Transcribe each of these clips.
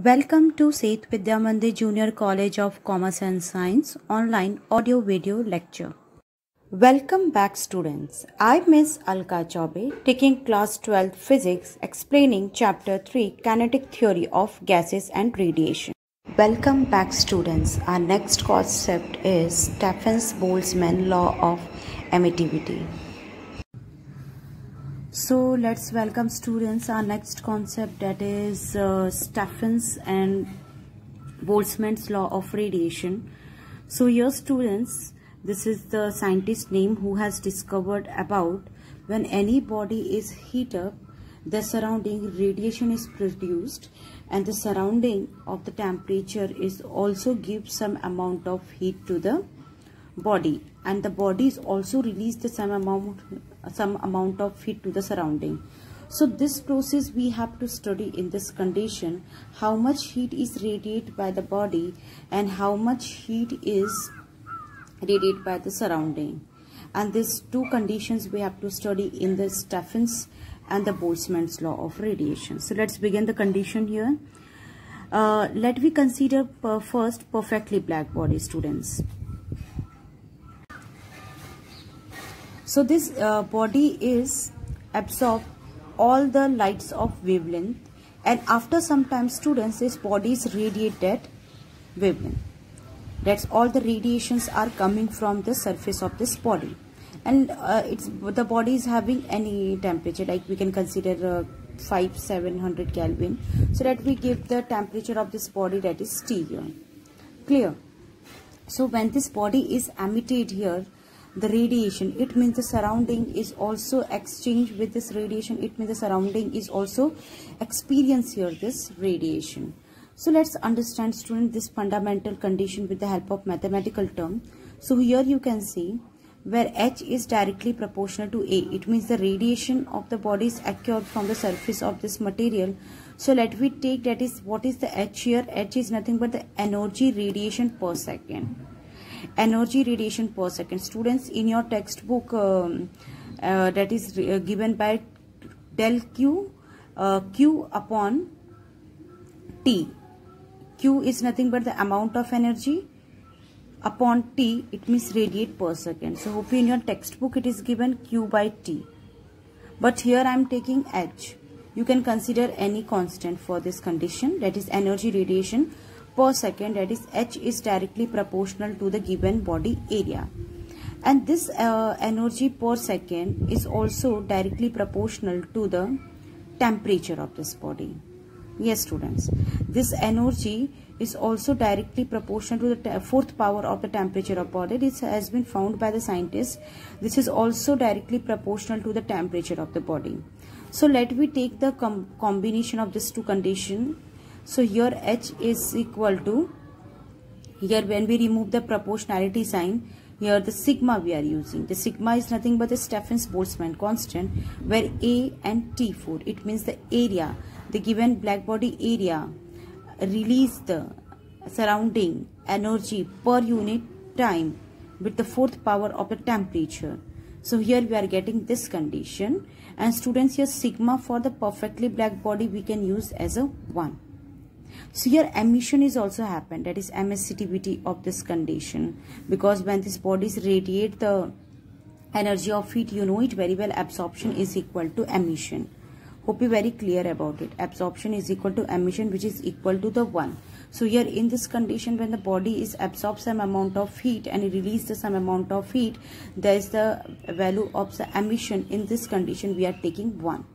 Welcome to Seth Vidya Mandir Junior College of Commerce and Science online audio video lecture. Welcome back students. I Miss Alka Chaube taking class 12 physics explaining chapter 3 kinetic theory of gases and radiation. Welcome back students. Our next concept is Stephen-Boltzmann law of emittivity. So let's welcome students our next concept, that is Stephen's and Boltzmann's law of radiation. So here students, this is the scientist name who has discovered about when any body is heated up, the surrounding radiation is produced and the surrounding of the temperature is also gives some amount of heat to the body, and the bodies also release the some amount of heat to the surrounding. So this process we have to study in this condition, how much heat is radiated by the body and how much heat is radiated by the surrounding, and these two conditions we have to study in the Stephen's and the Boltzmann's law of radiation. So let's begin the condition here. Let me consider first perfectly black body, students. So this body is absorb all the lights of wavelength, and after some time students, this body is radiated wavelength. That's all the radiations are coming from the surface of this body, and the body is having any temperature, like we can consider 700 Kelvin, so that we give the temperature of this body, that is T here. Clear? So when this body is emitted here, the radiation, it means the surrounding is also exchanged with this radiation. It means the surrounding is also experience here this radiation. So let's understand student this fundamental condition with the help of mathematical term. So here you can see where H is directly proportional to A, it means the radiation of the body is occurred from the surface of this material. So let we take, that is, what is the H here? H is nothing but the energy radiation per second. Energy radiation per second. Students, in your textbook that is given by del Q, Q upon T. Q is nothing but the amount of energy upon T, it means radiate per second. So hopefully in your textbook it is given Q by T, but here I am taking H. You can consider any constant for this condition, that is energy radiation per second, that is H is directly proportional to the given body area, and this energy per second is also directly proportional to the temperature of this body. Yes students, this energy is also directly proportional to the fourth power of the temperature of body. This has been found by the scientists. This is also directly proportional to the temperature of the body. So let me take the combination of these two conditions. So here H is equal to, here when we remove the proportionality sign, here the sigma we are using. The sigma is nothing but the Stephen-Boltzmann constant, where A and T4, it means the area, the given black body area release the surrounding energy per unit time with the fourth power of the temperature. So here we are getting this condition, and students, here sigma for the perfectly black body we can use as a 1. So here emission is also happened, that is emissivity of this condition, because when these bodies radiate the energy of heat, you know it very well, absorption is equal to emission. Hope you very clear about it. Absorption is equal to emission, which is equal to the 1. So here in this condition, when the body is absorbed some amount of heat and releases some amount of heat, there is the value of the emission. In this condition we are taking 1.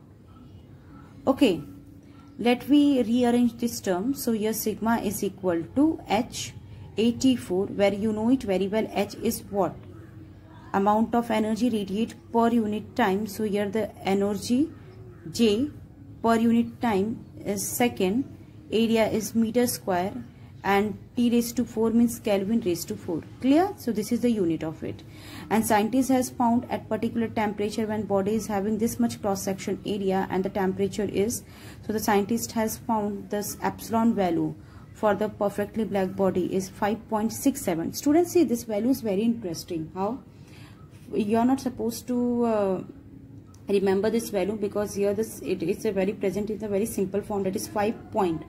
Okay, let me rearrange this term. So here sigma is equal to H AT4, where you know it very well, H is what? Amount of energy radiated per unit time. So here the energy J per unit time is second, area is meter square, and T raised to 4 means Kelvin raised to 4. Clear? So this is the unit of it. And scientist has found at particular temperature, when body is having this much cross section area and the temperature is, so the scientist has found this epsilon value for the perfectly black body is 5.67. Students, see this value is very interesting. How? You are not supposed to remember this value, because here it is a very present in a very simple form, that is 5.5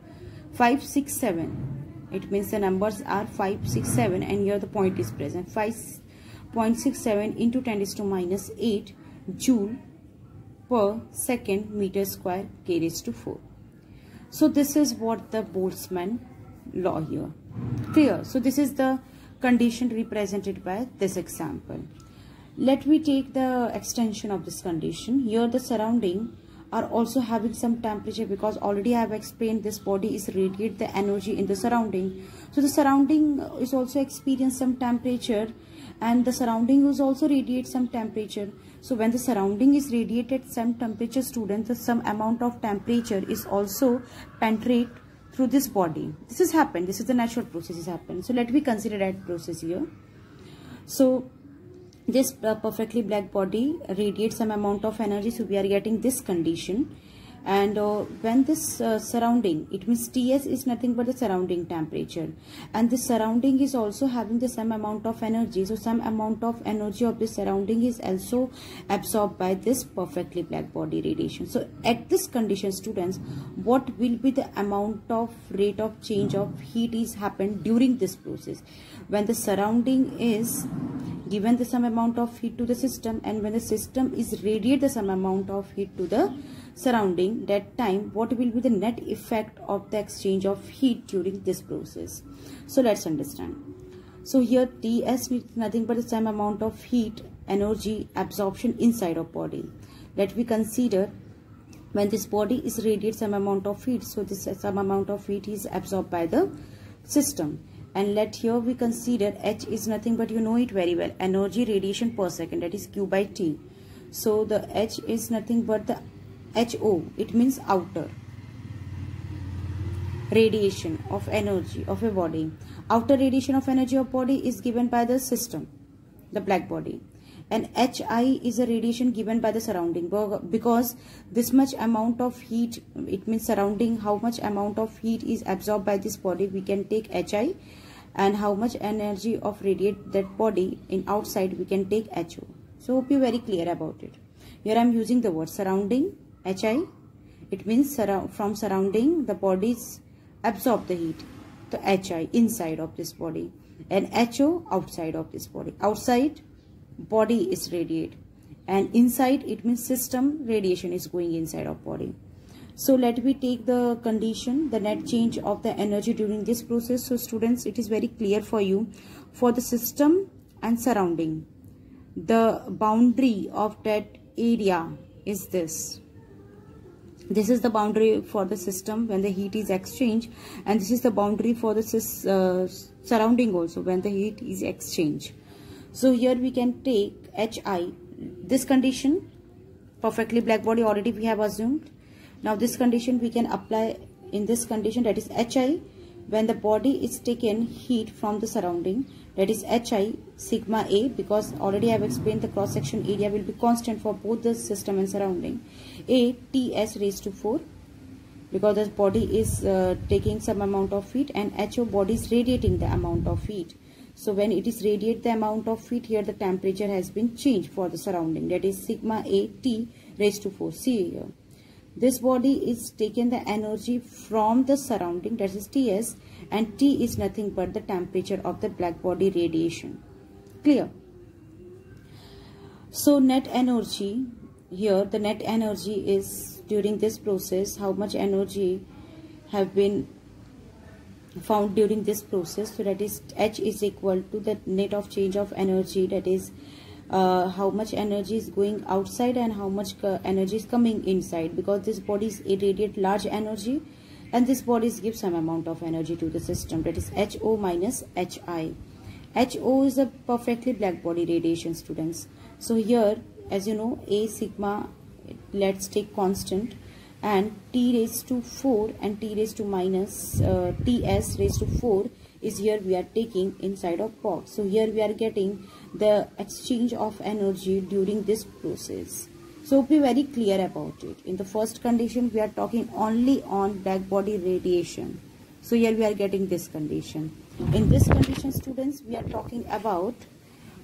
5, 6, 7. It means the numbers are 5, 6, 7 and here the point is present. 5.67 into 10 raised to minus 8 joule per second meter square K raised to 4. So this is what the Boltzmann law here. Clear? So this is the condition represented by this example. Let me take the extension of this condition. Here the surrounding are also having some temperature, because already I have explained this body is radiate the energy in the surrounding. So the surrounding is also experience some temperature and the surrounding is also radiate some temperature. So when the surrounding is radiated some temperature, students, some amount of temperature is also penetrate through this body. This has happened. This is the natural process is happened. So let me consider that process here. So this perfectly black body radiates some amount of energy, so we are getting this condition. And when this surrounding, it means Ts is nothing but the surrounding temperature, and this surrounding is also having the same amount of energy, so some amount of energy of this surrounding is also absorbed by this perfectly black body radiation. So at this condition, students, what will be the amount of rate of change of heat is happened during this process? When the surrounding is given the some amount of heat to the system, and when the system is radiate the some amount of heat to the surrounding, that time what will be the net effect of the exchange of heat during this process? So let's understand. So here Ts is nothing but the same amount of heat energy absorption inside of body. Let me consider when this body is radiate some amount of heat, so this some amount of heat is absorbed by the system. And let here we consider H is nothing but, you know it very well, energy radiation per second, that is Q by T. So the H is nothing but the HO, it means outer radiation of energy of a body. Outer radiation of energy of body is given by the system, the black body. And HI is a radiation given by the surrounding, because this much amount of heat, it means surrounding, how much amount of heat is absorbed by this body, we can take HI, and how much energy of radiate that body in outside, we can take HO. So hope you very clear about it. Here I am using the word surrounding, HI, it means from surrounding the bodies absorb the heat, the HI inside of this body, and HO outside of this body. Outside body is radiate, and inside it means system radiation is going inside of body. So let me take the condition, the net change of the energy during this process. So students, it is very clear for you, for the system and surrounding, the boundary of that area is this. This is the boundary for the system when the heat is exchanged, and this is the boundary for the surrounding also when the heat is exchanged. So here we can take HI, this condition, perfectly black body already we have assumed. Now this condition we can apply in this condition, that is HI, when the body is taken heat from the surrounding, that is HI sigma A, because already I have explained the cross section area will be constant for both the system and surrounding. A Ts raised to 4, because this body is taking some amount of heat, and HO body is radiating the amount of heat. So when it is radiate the amount of heat, here the temperature has been changed for the surrounding, that is sigma A T raised to 4. See here, this body is taking the energy from the surrounding, that is Ts, and T is nothing but the temperature of the black body radiation. Clear? So net energy here, the net energy is during this process, how much energy have been found during this process. So that is H is equal to the net of change of energy, that is how much energy is going outside and how much energy is coming inside, because this body is irradiate large energy and this body gives some amount of energy to the system, that is HO minus HI. HO is a perfectly black body radiation, students. So here, as you know, A sigma, let's take constant, and T raised to 4 and T raised to minus Ts raised to 4 is here we are taking inside of box. So here we are getting the exchange of energy during this process. So be very clear about it. In the first condition we are talking only on black body radiation. So here we are getting this condition. In this condition, students, we are talking about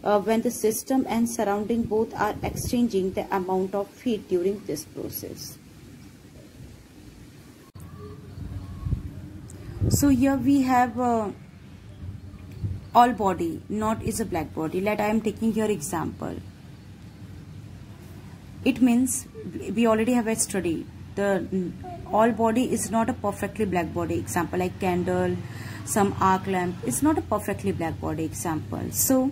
when the system and surrounding both are exchanging the amount of heat during this process. So here we have all body, not is a black body. Let I am taking here example. It means we already have a study. The all body is not a perfectly black body. Example like candle, some arc lamp. It's not a perfectly black body example. So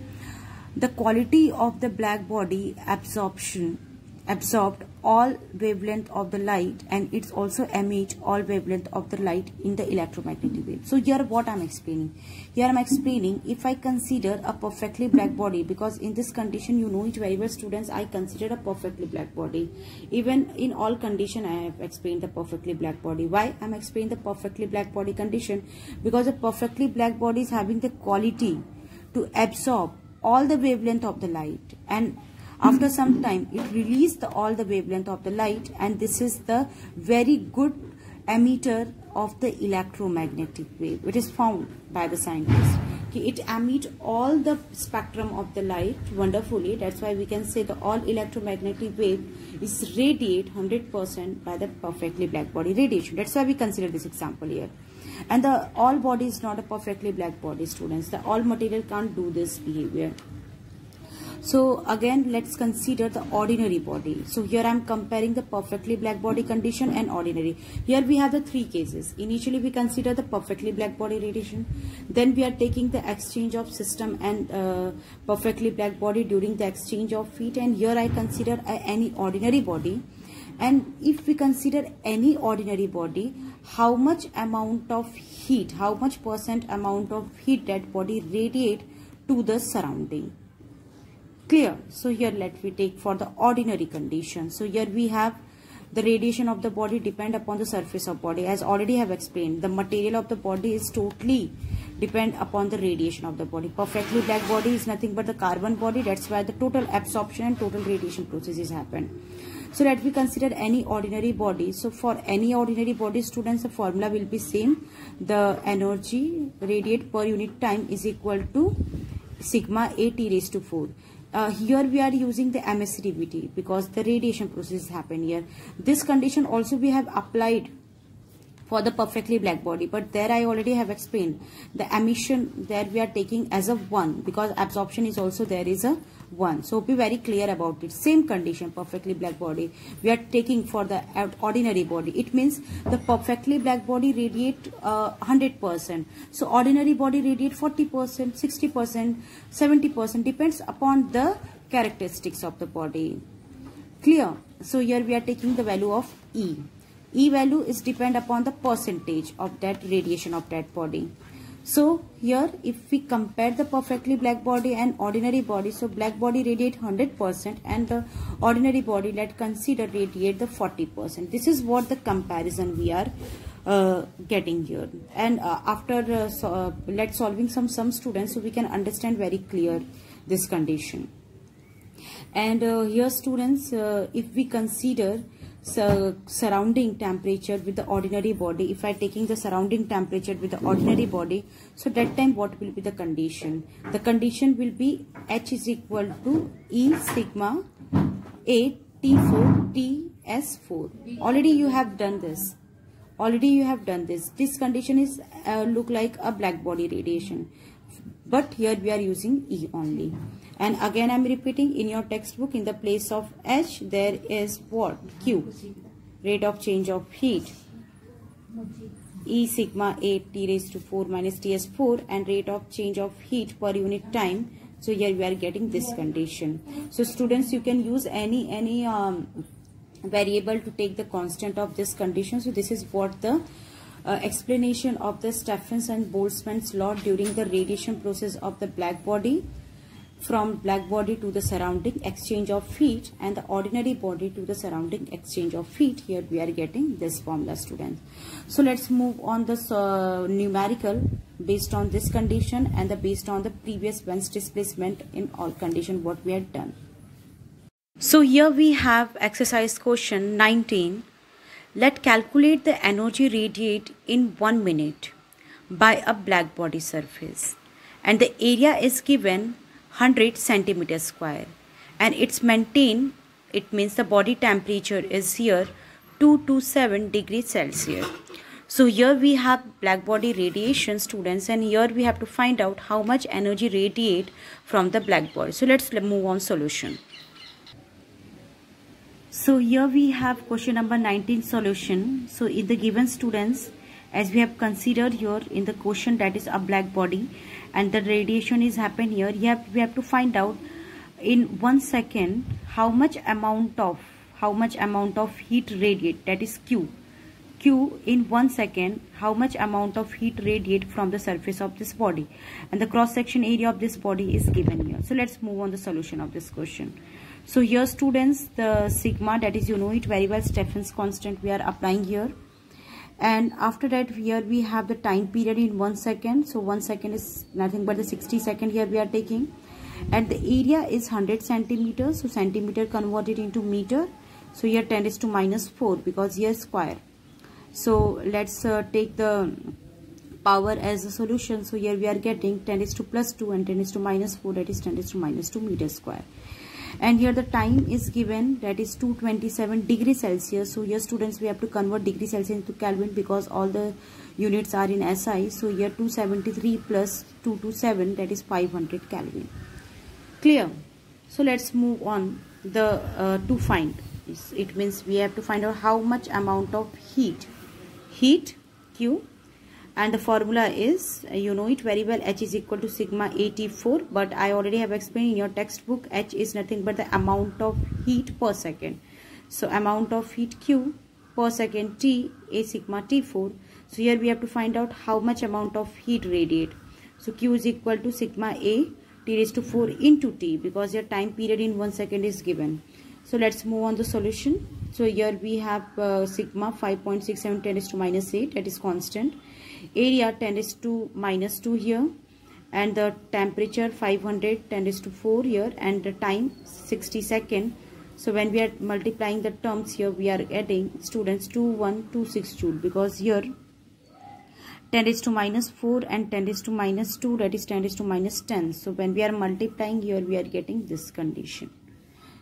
the quality of the black body absorbed all wavelength of the light, and it's also emit all wavelength of the light in the electromagnetic wave. So here what I'm explaining. Here I'm explaining if I consider a perfectly black body, because in this condition you know it very well students, I consider a perfectly black body. Even in all condition I have explained the perfectly black body. Why I'm explaining the perfectly black body condition? Because a perfectly black body is having the quality to absorb all the wavelength of the light, and after some time it releases all the wavelength of the light, and this is the very good emitter of the electromagnetic wave. It is found by the scientists. It emits all the spectrum of the light wonderfully. That's why we can say the all electromagnetic wave is radiate 100% by the perfectly black body radiation. That's why we consider this example here. And the all body is not a perfectly black body, students. The all material can't do this behavior. So again, let's consider the ordinary body. So here I'm comparing the perfectly black body condition and ordinary. Here we have the three cases. Initially we consider the perfectly black body radiation. Then we are taking the exchange of system and perfectly black body during the exchange of heat. And here I consider any ordinary body. And if we consider any ordinary body, how much amount of heat, how much percent amount of heat that body radiate to the surrounding. Clear? So here let me take for the ordinary condition. So here we have the radiation of the body depend upon the surface of body. As already have explained, the material of the body is totally depend upon the radiation of the body. Perfectly black body is nothing but the carbon body. That's why the total absorption and total radiation processes happen. So let me consider any ordinary body. So for any ordinary body, students, the formula will be same. The energy radiate per unit time is equal to sigma A T raised to 4. Here we are using the emissivity because the radiation process happen here. This condition also we have applied for the perfectly black body, but there I already have explained the emission there we are taking as a 1 because absorption is also there is a 1. So be very clear about it. Same condition, perfectly black body we are taking for the ordinary body. It means the perfectly black body radiate 100%. So ordinary body radiate 40%, 60%, 70%, depends upon the characteristics of the body. Clear? So here we are taking the value of E. E value is depend upon the percentage of that radiation of that body. So here if we compare the perfectly black body and ordinary body, so black body radiate 100% and the ordinary body, let's consider radiate the 40%. This is what the comparison we are getting here. And after let's solving some students, so we can understand very clear this condition. And here students, if we consider surrounding temperature with the ordinary body, if I taking the surrounding temperature with the ordinary body, so that time what will be the condition? The condition will be H is equal to E sigma A T4 TS4. Already you have done this. This condition is look like a black body radiation, but here we are using E only. And again I am repeating, in your textbook in the place of H there is what? Q, rate of change of heat, E sigma A T raised to 4 minus TS4, and rate of change of heat per unit time. So here we are getting this condition. So students, you can use any variable to take the constant of this condition. So this is what the explanation of the Stephen's and Boltzmann's law during the radiation process of the black body, from black body to the surrounding exchange of heat, and the ordinary body to the surrounding exchange of heat. Here we are getting this formula, students. So let's move on this numerical based on this condition and the based on the previous one's displacement in all condition what we had done. So here we have exercise question 19. Let calculate the energy radiate in 1 minute by a black body surface, and the area is given 100 centimeters square, and it's maintained, it means the body temperature is here 227 degrees Celsius. So here we have black body radiation, students, and here we have to find out how much energy radiate from the black body. So let's move on solution. So here we have question number 19 solution. So in the given, students, as we have considered here in the question, that is a black body and the radiation is happen here, we have to find out in 1 second how much amount of heat radiate, that is Q in 1 second, how much amount of heat radiate from the surface of this body, and the cross section area of this body is given here. So let's move on the solution of this question. So here, students, the sigma, that is, you know it very well, Stephen's constant we are applying here, and after that here we have the time period in 1 second. So 1 second is nothing but the 60 second here we are taking, and the area is 100 centimeters. So centimeter converted into meter. So here 10⁻⁴, because here square. So let's take the power as a solution. So here we are getting 10⁻² and 10⁻⁴, that is 10⁻² meter square. And here the time is given, that is 227 degrees Celsius. So here, students, we have to convert degree Celsius into Kelvin because all the units are in SI. So here 273 plus 227, that is 500 Kelvin. Clear? So let's move on to find. It means we have to find out how much amount of heat Q, and the formula is, you know it very well, H is equal to sigma AT4, but I already have explained in your textbook, H is nothing but the amount of heat per second. So amount of heat Q per second, T, A sigma T4. So here we have to find out how much amount of heat radiate. So Q is equal to sigma A T⁴ into T, because your time period in 1 second is given. So let's move on the solution. So here we have sigma 5.67 10⁻⁸, that is constant. Area 10⁻² here, and the temperature 500 10⁴ here, and the time 60 second. So when we are multiplying the terms here, we are getting, students, 2126 joule, because here 10⁻⁴ and 10⁻², that is 10⁻10. So when we are multiplying here, we are getting this condition.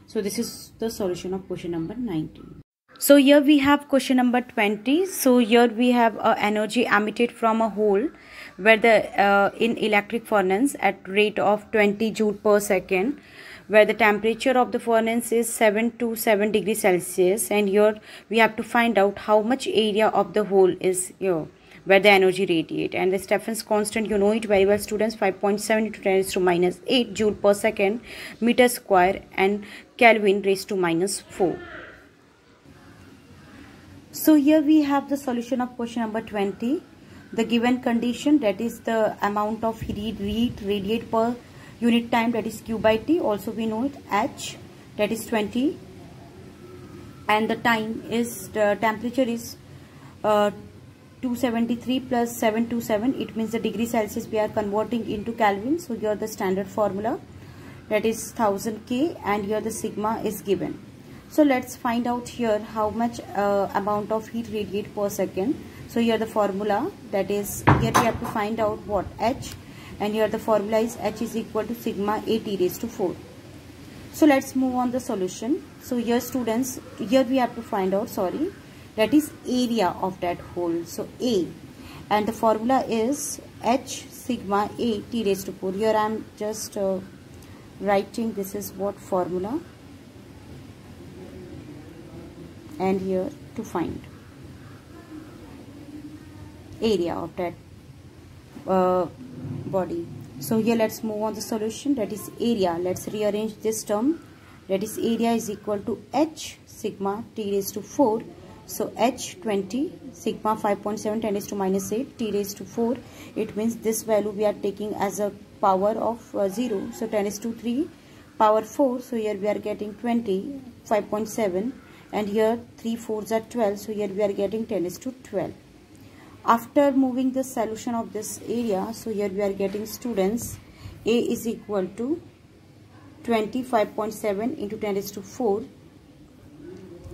So this is the solution of question number 19. So here we have question number 20. So here we have energy emitted from a hole where the in electric furnace at rate of 20 joule per second, where the temperature of the furnace is 727 degrees Celsius, and here we have to find out how much area of the hole is here where the energy radiate, and the Stephen's constant, you know it very well, students, 5.7 into 10⁻⁸ joule per second meter square, and Kelvin raised to -4. So here we have the solution of question number 20. The given condition, that is the amount of heat radiate per unit time, that is Q by T. Also we know it H, that is 20, and the time is, the temperature is 273 plus 727. It means the degree Celsius we are converting into Kelvin. So here the standard formula, that is 1000 K, and here the sigma is given. So let's find out here how much amount of heat radiate per second. So here the formula, that is, here we have to find out what H, and here the formula is H is equal to sigma AT⁴. So let's move on the solution. So here, students, here we have to find out, that is area of that hole. So A, and the formula is H sigma AT⁴. Here I am just writing, this is what formula, and here to find area of that body. So here let's move on the solution, that is area. Let's rearrange this term, that is area is equal to H sigma T⁴. So H 20 sigma 5.7 10⁻⁸ T⁴. It means this value we are taking as a power of 0. So 10⁻³ power 4. So here we are getting 20 5.7, and here 3 4s are 12. So here we are getting 10⁻12. After moving the solution of this area, so here we are getting, students, A is equal to 25.7 into 10⁻⁴.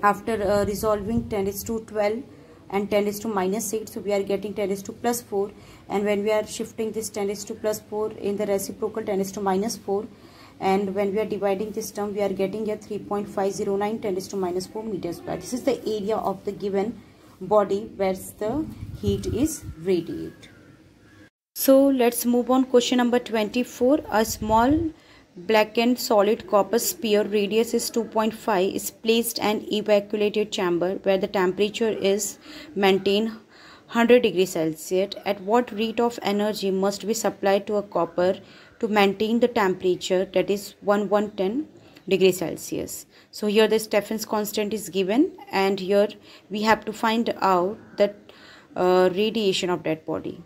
After resolving 10⁻12 and 10⁻⁻8, so we are getting 10⁻+4, and when we are shifting this 10⁻+4 in the reciprocal 10⁻⁻4, and when we are dividing this term, we are getting here 3.509 10⁻⁴ meters square. This is the area of the given body where the heat is radiated. So let's move on. Question number 24. A small blackened solid copper sphere, radius is 2.5, is placed in evacuated chamber where the temperature is maintained 100 degrees Celsius. At what rate of energy must be supplied to a copper to maintain the temperature, that is 110 degrees Celsius? So here the Stephen's constant is given, and here we have to find out the radiation of that body.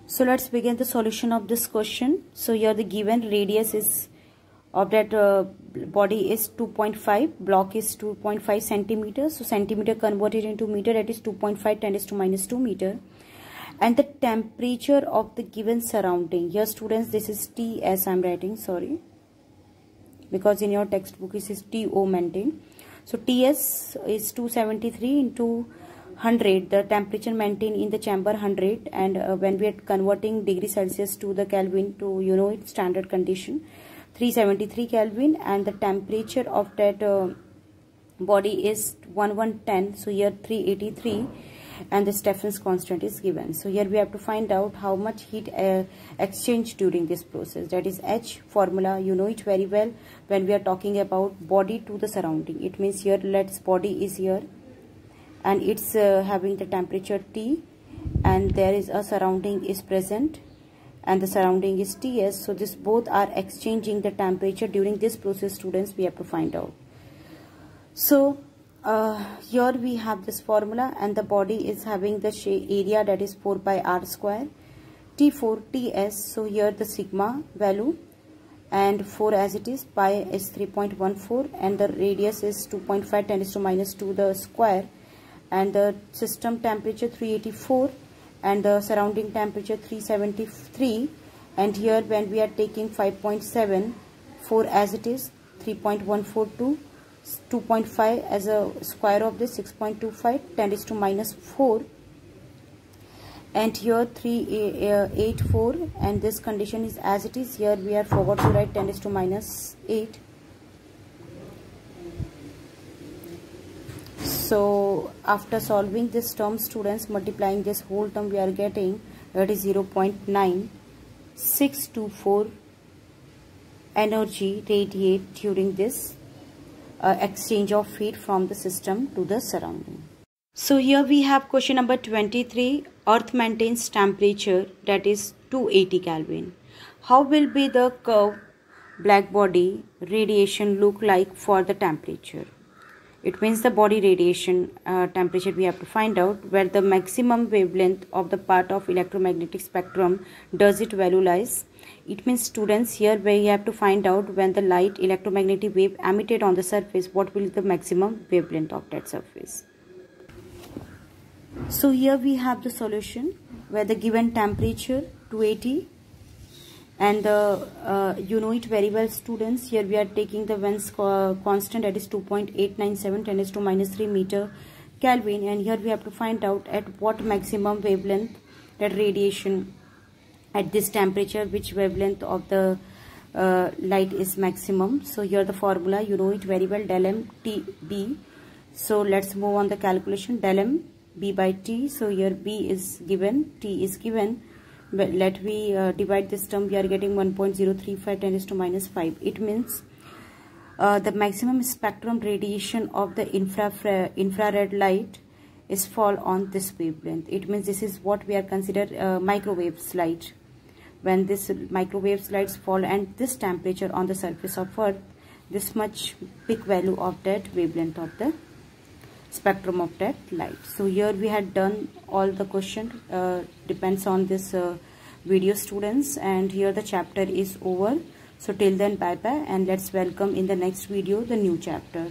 So let's begin the solution of this question. So here the given radius is of that body is 2.5, block is 2.5 centimeters. So centimeter converted into meter, that is 2.5 10 to minus 2 meter. And the temperature of the given surrounding. Here students, this is T as I'm writing, sorry, because in your textbook it is TO maintained. So TS is 273 into 100, the temperature maintained in the chamber 100, and when we are converting degree Celsius to the Kelvin to its standard condition, 373 Kelvin, and the temperature of that body is 1110. So here 383, and the Stephen's constant is given. So here we have to find out how much heat exchanged during this process. That is H formula, you know it very well when we are talking about body to the surrounding. It means here let's body is here, and it's having the temperature T, and there is a surrounding is present, and the surrounding is Ts. So this both are exchanging the temperature during this process. Students, we have to find out. So here we have this formula, and the body is having the area, that is 4 pi r square, T4 Ts. So here the sigma value, and 4 as it is, pi is 3.14, and the radius is 2.5 10 to minus 2 the square, and the system temperature 384, and the surrounding temperature 373. And here when we are taking 5.7, 4 as it is, 3.142, 2.5 as a square of this, 6.25, 10 to minus 4, and here 384, and this condition is as it is. Here we are forgot to write 10 to minus 8. So after solving this term, students, multiplying this whole term, we are getting that is 0.9624 energy radiate during this exchange of heat from the system to the surrounding. So here we have question number 23. Earth maintains temperature, that is 280 Kelvin. How will be the curved black body radiation look like for the temperature? It means the body radiation temperature we have to find out, where the maximum wavelength of the part of electromagnetic spectrum does it value lies. It means students, here we have to find out when the light electromagnetic wave emitted on the surface, what will be the maximum wavelength of that surface. So here we have the solution, where the given temperature 280, and you know it very well students. Here we are taking the Wend's constant, that is 2.897 10 to minus 3 meter Kelvin, and here we have to find out at what maximum wavelength that radiation at this temperature, which wavelength of the light is maximum. So here the formula, you know it very well, del m T B. So let's move on the calculation. Del m B by T. So here B is given, T is given. But let we divide this term. We are getting 1.035 10 to minus 5. It means the maximum spectrum radiation of the infrared light is fall on this wavelength. It means this is what we are considered microwave light. When this microwave lights fall and this temperature on the surface of Earth, this much big value of that wavelength of the spectrum of that light. So here we had done all the question, depends on this video students, and here the chapter is over. So till then, bye bye, and let's welcome in the next video the new chapter.